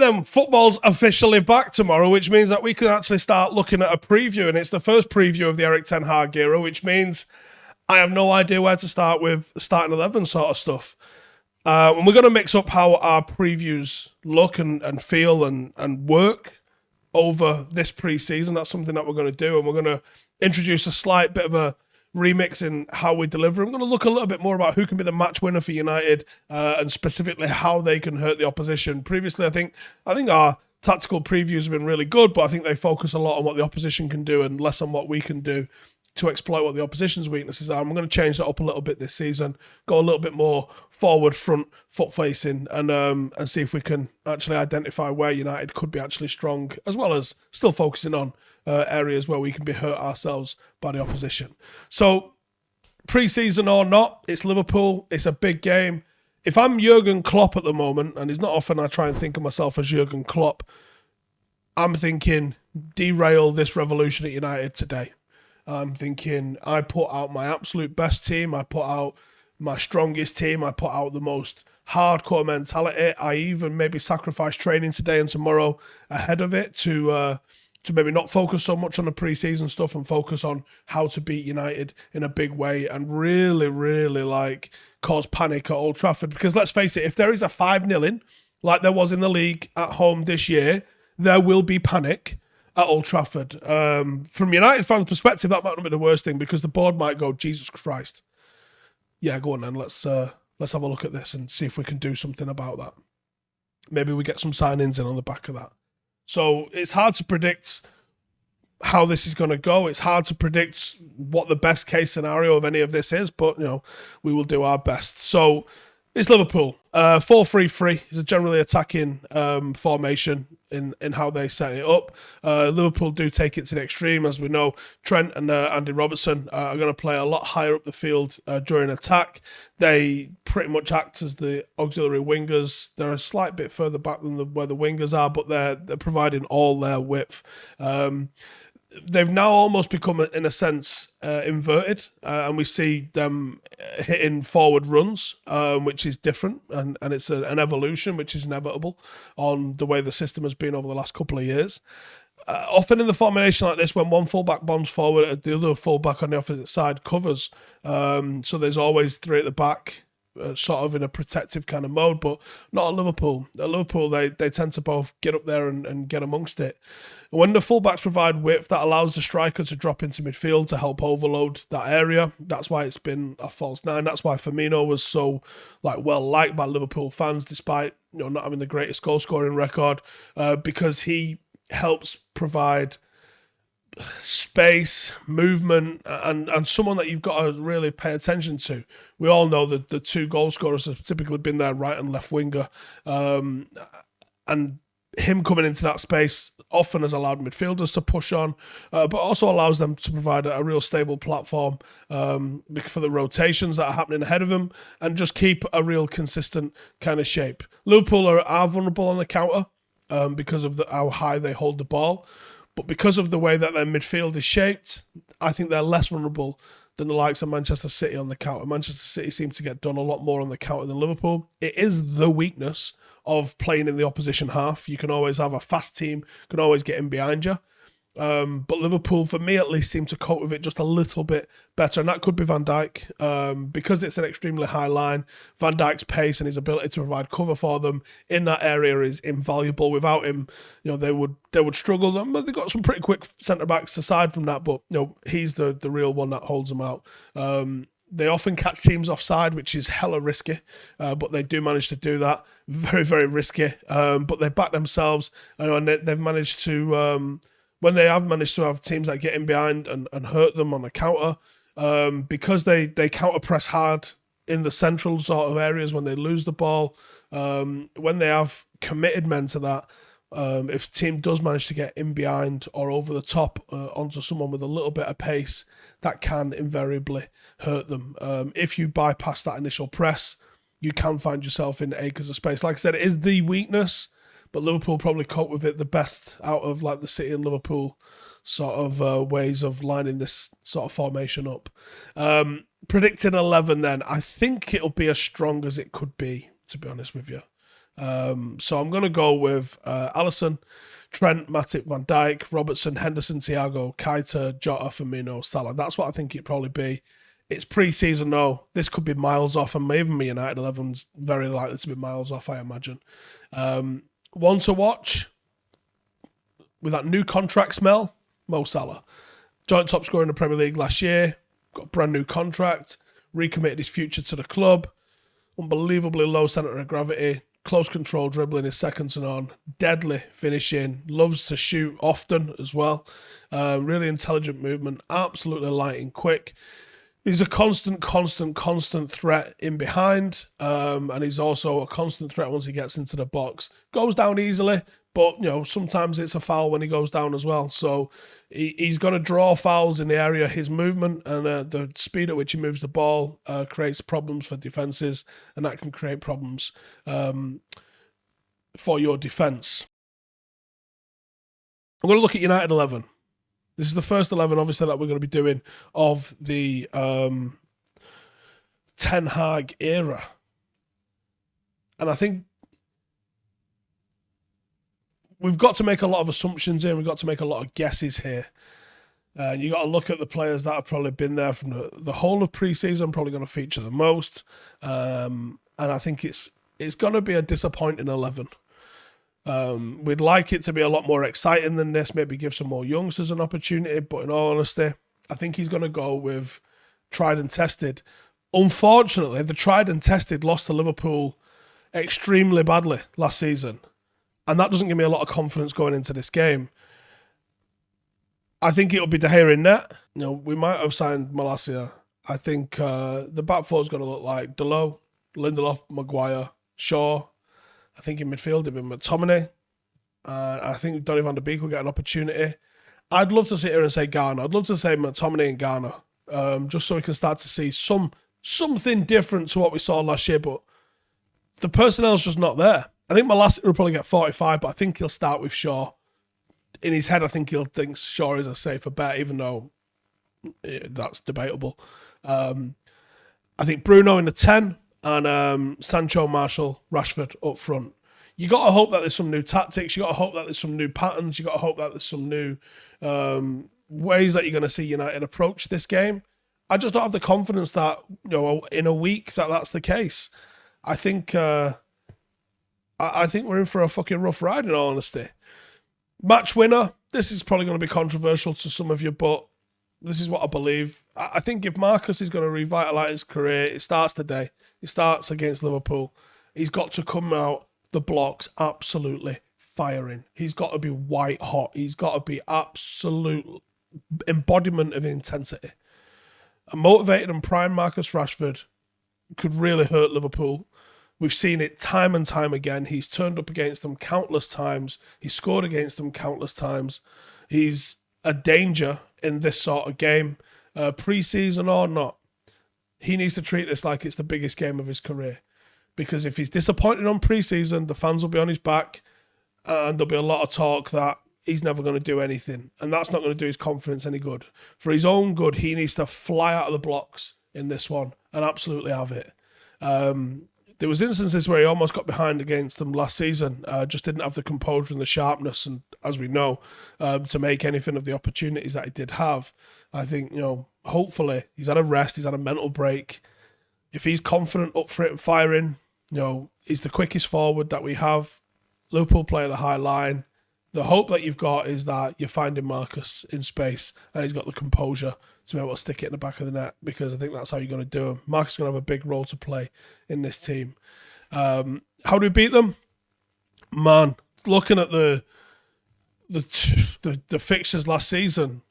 then, football's officially back tomorrow, which means that we can actually start looking at a preview, and it's the first preview of the Erik Ten Hag era, which means I have no idea where to start with starting 11 sort of stuff. And we're going to mix up how our previews look and feel and work over this preseason. That's something that we're going to do, and we're going to introduce a slight bit of a remix in how we deliver. I'm going to look a little bit more about who can be the match winner for United and specifically how they can hurt the opposition. Previously, I think our tactical previews have been really good, but I think they focus a lot on what the opposition can do and less on what we can do to exploit what the opposition's weaknesses are. I'm going to change that up a little bit this season, go a little bit more forward, front, foot facing, and see if we can actually identify where United could be actually strong, as well as still focusing on areas where we can be hurt ourselves by the opposition. So, pre-season or not, it's Liverpool. It's a big game. If I'm Jurgen Klopp at the moment, and it's not often I try and think of myself as Jurgen Klopp, I'm thinking derail this revolution at United today. I'm thinking I put out my absolute best team. I put out my strongest team. I put out the most hardcore mentality. I even maybe sacrifice training today and tomorrow ahead of it to maybe not focus so much on the pre-season stuff and focus on how to beat United in a big way and really, really cause panic at Old Trafford. Because let's face it, if there is a 5-0 in, like there was in the league at home this year, there will be panic at Old Trafford. From United fans' perspective, that might not be the worst thing because the board might go, Jesus Christ. Yeah, go on then. Let's have a look at this and see if we can do something about that. Maybe we get some signings in on the back of that. So it's hard to predict how this is going to go. It's hard to predict what the best case scenario of any of this is, but we will do our best. So it's Liverpool. 4-3-3 is a generally attacking formation in how they set it up. Liverpool do take it to the extreme. As we know, Trent and Andy Robertson are going to play a lot higher up the field during attack. They pretty much act as the auxiliary wingers. They're a slight bit further back than where the wingers are, but they're providing all their width. They've now almost become, in a sense, inverted, and we see them hitting forward runs, which is different, and it's an evolution, which is inevitable on the way the system has been over the last couple of years. Often in the formation like this, when one fullback bombs forward, the other fullback on the opposite side covers, so there's always three at the back, sort of in a protective kind of mode, but not at Liverpool. At Liverpool, they tend to both get up there and get amongst it. When the fullbacks provide width, that allows the striker to drop into midfield to help overload that area. That's why it's been a false nine. That's why Firmino was so well liked by Liverpool fans, despite not having the greatest goal scoring record, because he helps provide space, movement, and someone that you've got to really pay attention to. We all know that the two goal scorers have typically been their right and left winger, and him coming into that space often has allowed midfielders to push on, but also allows them to provide a real stable platform for the rotations that are happening ahead of them and just keep a real consistent kind of shape. Liverpool are vulnerable on the counter because of how high they hold the ball. But because of the way that their midfield is shaped, I think they're less vulnerable than the likes of Manchester City on the counter. Manchester City seem to get done a lot more on the counter than Liverpool. It is the weakness of playing in the opposition half. You can always have a fast team, can always get in behind you. But Liverpool, for me at least, seem to cope with it just a little bit better, and that could be Van Dijk. Because it's an extremely high line, Van Dijk's pace and his ability to provide cover for them in that area is invaluable. Without him, they would struggle. They've got some pretty quick centre-backs aside from that, but he's the real one that holds them out. They often catch teams offside, which is hella risky, but they do manage to do that. Very, very risky. But they back themselves, and they've managed to... when they have managed to have teams that get in behind and hurt them on a counter, because they counter press hard in the central sort of areas when they lose the ball, when they have committed men to that, if the team does manage to get in behind or over the top onto someone with a little bit of pace, that can invariably hurt them. If you bypass that initial press, you can find yourself in acres of space. Like I said, it is the weakness, but Liverpool probably cope with it the best out of the City and Liverpool sort of ways of lining this sort of formation up. Predicting 11 then, I think it'll be as strong as it could be, to be honest with you. So I'm going to go with Alisson, Trent, Matip, Van Dijk, Robertson, Henderson, Thiago, Keita, Jota, Firmino, Salah. That's what I think it'd probably be. It's pre-season though. This could be miles off, and even my United 11's very likely to be miles off, I imagine. One to watch with that new contract smell, Mo Salah. Joint top scorer in the Premier League last year, got a brand new contract, recommitted his future to the club, unbelievably low centre of gravity, close control dribbling is second to none, deadly finishing, loves to shoot often as well, really intelligent movement, absolutely lightning quick. He's a constant threat in behind, and he's also a constant threat once he gets into the box. Goes down easily, but sometimes it's a foul when he goes down as well. So he's going to draw fouls in the area. His movement and the speed at which he moves the ball creates problems for defenses, and that can create problems for your defense. I'm going to look at United 11. This is the first 11, obviously, that we're going to be doing of the Ten Hag era. And I think we've got to make a lot of assumptions here. We've got to make a lot of guesses here. And you got to look at the players that have probably been there from the whole of pre-season, probably going to feature the most. And I think it's going to be a disappointing 11. We'd like it to be a lot more exciting than this, maybe give some more youngsters an opportunity, but in all honesty, I think he's going to go with tried and tested. Unfortunately, the tried and tested lost to Liverpool extremely badly last season, and that doesn't give me a lot of confidence going into this game. I think it'll be De Gea in net. We might have signed Malacia. I think the back four is going to look like Dalot, Lindelof, Maguire, Shaw. I think in midfield it'll be McTominay. I think Donny van de Beek will get an opportunity. I'd love to sit here and say Garner. I'd love to say McTominay and Garner, just so we can start to see something different to what we saw last year. But the personnel's just not there. I think Malacia will probably get 45, but I think he'll start with Shaw. In his head, I think he'll think Shaw is a safer bet, even though that's debatable. I think Bruno in the 10. And Sancho, Marshall, Rashford up front. You got to hope that there's some new tactics. You got to hope that there's some new patterns. You got to hope that there's some new ways that you're going to see United approach this game. I just don't have the confidence that in a week that's the case. I think we're in for a fucking rough ride, in all honesty. Match winner. This is probably going to be controversial to some of you, but this is what I believe. I think if Marcus is going to revitalise his career, it starts today. It starts against Liverpool. He's got to come out the blocks absolutely firing. He's got to be white hot. He's got to be absolute embodiment of intensity. A motivated and prime Marcus Rashford could really hurt Liverpool. We've seen it time and time again. He's turned up against them countless times. He's scored against them countless times. He's a danger in this sort of game, pre-season or not. He needs to treat this like it's the biggest game of his career, because if he's disappointed on pre-season, the fans will be on his back, and there'll be a lot of talk that he's never going to do anything, and that's not going to do his confidence any good. For his own good, he needs to fly out of the blocks in this one and absolutely have it. There was instances where he almost got behind against them last season, just didn't have the composure and the sharpness, and as we know, to make anything of the opportunities that he did have. I think, hopefully he's had a rest, he's had a mental break. If he's confident up for it and firing, he's the quickest forward that we have. Liverpool play at a high line. The hope that you've got is that you're finding Marcus in space and he's got the composure to be able to stick it in the back of the net, because I think that's how you're going to do him. Marcus is going to have a big role to play in this team. How do we beat them? Man, looking at the fixtures last season,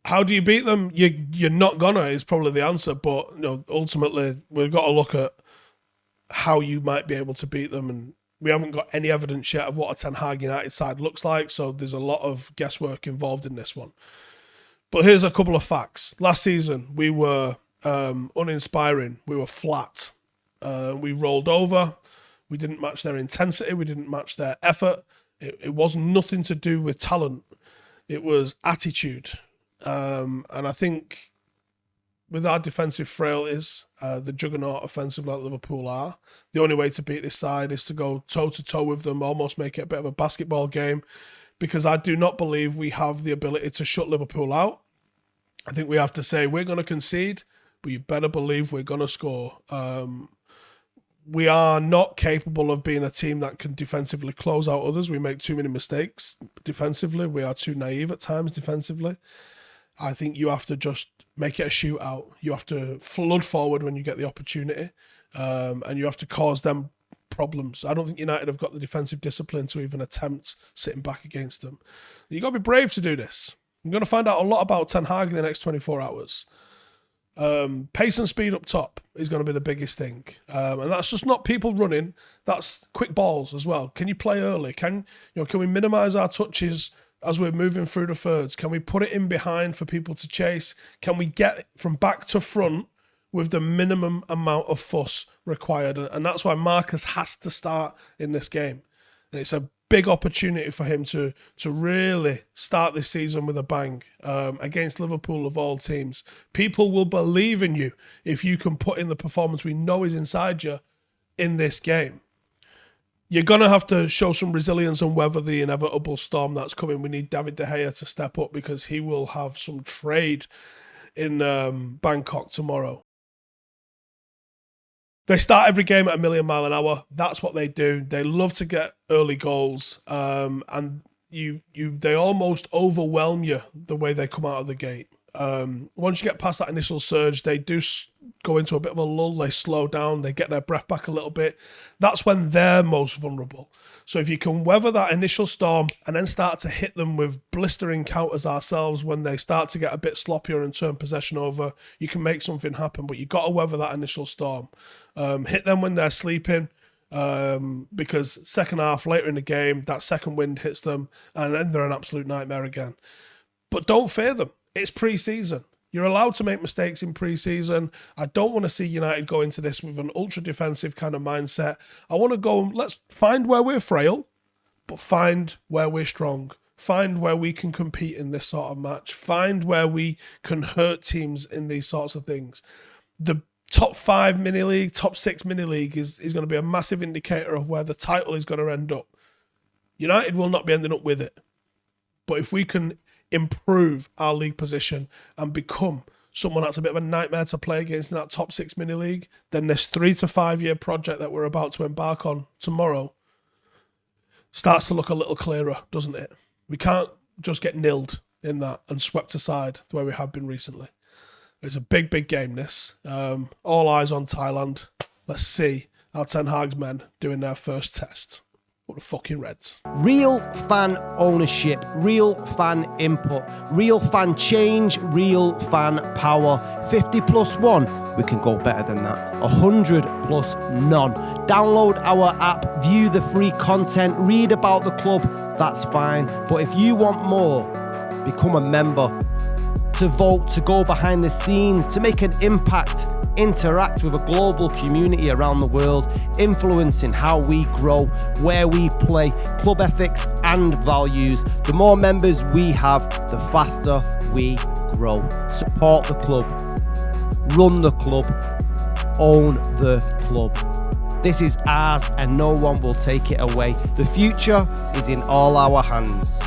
how do you beat them? You're not gonna is probably the answer, but ultimately we've got to look at how you might be able to beat them, and we haven't got any evidence yet of what a Ten Hag United side looks like, so there's a lot of guesswork involved in this one. But here's a couple of facts. Last season, we were uninspiring. We were flat. We rolled over. We didn't match their intensity. We didn't match their effort. It was nothing to do with talent. It was attitude. And I think with our defensive frailties, the juggernaut offensive like Liverpool are, the only way to beat this side is to go toe-to-toe with them, almost make it a bit of a basketball game, because I do not believe we have the ability to shut Liverpool out. I think we have to say, we're going to concede, but you better believe we're going to score. We are not capable of being a team that can defensively close out others. We make too many mistakes defensively. We are too naive at times defensively. I think you have to just make it a shootout. You have to flood forward when you get the opportunity, and you have to cause them problems. I don't think United have got the defensive discipline to even attempt sitting back against them. You've got to be brave to do this. I'm going to find out a lot about Ten Hag in the next 24 hours. Pace and speed up top is going to be the biggest thing, and that's just not people running. That's quick balls as well. Can you play early? Can we minimise our touches as we're moving through the thirds? Can we put it in behind for people to chase? Can we get from back to front with the minimum amount of fuss required? And that's why Marcus has to start in this game. And it's a big opportunity for him to really start this season with a bang against Liverpool of all teams. People will believe in you if you can put in the performance we know is inside you in this game. You're going to have to show some resilience and weather the inevitable storm that's coming. We need David De Gea to step up because he will have some trade in Bangkok tomorrow. They start every game at 1,000,000 miles an hour. That's what they do. They love to get early goals, and they almost overwhelm you the way they come out of the gate. Once you get past that initial surge, they do go into a bit of a lull. They slow down. They get their breath back a little bit. That's when they're most vulnerable. So if you can weather that initial storm and then start to hit them with blistering counters ourselves when they start to get a bit sloppier and turn possession over, you can make something happen. But you got to weather that initial storm. Hit them when they're sleeping, because second half, later in the game, that second wind hits them and then they're an absolute nightmare again. But don't fear them. It's pre-season. You're allowed to make mistakes in pre-season. I don't want to see United go into this with an ultra-defensive kind of mindset. I want to go, let's find where we're frail, but find where we're strong. Find where we can compete in this sort of match. Find where we can hurt teams in these sorts of things. The top 5 mini-league, top 6 mini-league is going to be a massive indicator of where the title is going to end up. United will not be ending up with it. But if we can improve our league position and become someone that's a bit of a nightmare to play against in that top 6 mini league, then this 3 to 5 year project that we're about to embark on tomorrow starts to look a little clearer, doesn't it? We can't just get nilled in that and swept aside the way we have been recently. It's a big, big game, this. All eyes on Thailand. Let's see our Ten Hag's men doing their first test. What the fucking Reds. Real fan ownership, real fan input, real fan change, real fan power. 50 plus 1, we can go better than that. 100 plus none. Download our app, view the free content, read about the club, that's fine. But if you want more, become a member. To vote, to go behind the scenes, to make an impact, interact with a global community around the world, influencing how we grow, where we play, club ethics and values. The more members we have, the faster we grow. Support the club, run the club, own the club. This is ours and no one will take it away. The future is in all our hands.